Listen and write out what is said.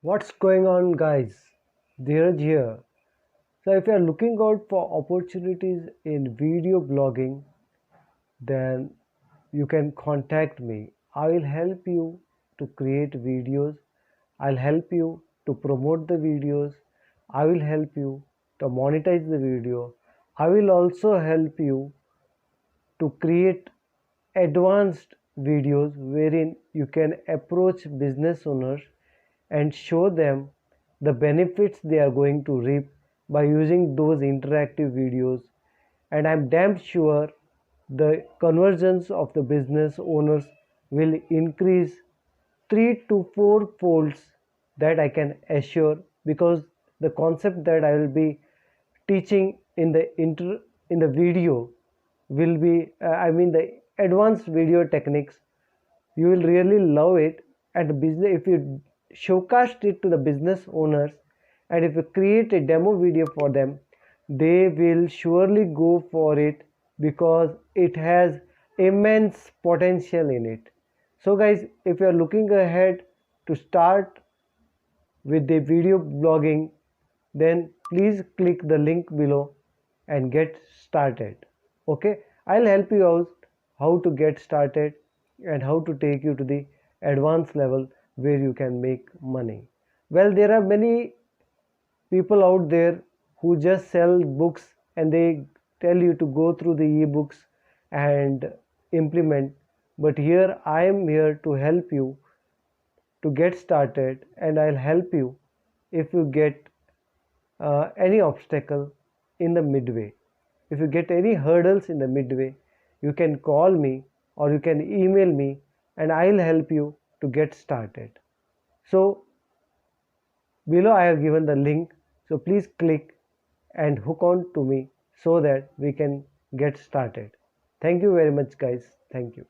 What's going on, guys? Dheeraj here. So if you are looking out for opportunities in video blogging, then you can contact me. I will help you to create videos. I'll help you to promote the videos. I will help you to monetize the video. I will also help you to create advanced videos wherein you can approach business owners and show them the benefits they are going to reap by using those interactive videos. And I'm damn sure the conversions of the business owners will increase 3 to 4 folds, that I can assure, because the concept that I will be teaching in the video will be the advanced video techniques. You will really love it. And the business, if you showcast it to the business owners and if you create a demo video for them, they will surely go for it because it has immense potential in it. So guys, if you are looking ahead to start with the video blogging, then please click the link below and get started. Okay, I'll help you out how to get started and how to take you to the advanced level where you can make money. Well, there are many people out there who just sell books and they tell you to go through the ebooks and implement, but here I am here to help you to get started, and I'll help you if you get any obstacle in the midway. If you get any hurdles in the midway, you can call me or you can email me and I'll help you to get started. So below I have given the link, so please click and hook on to me so that we can get started. Thank you very much, guys. Thank you.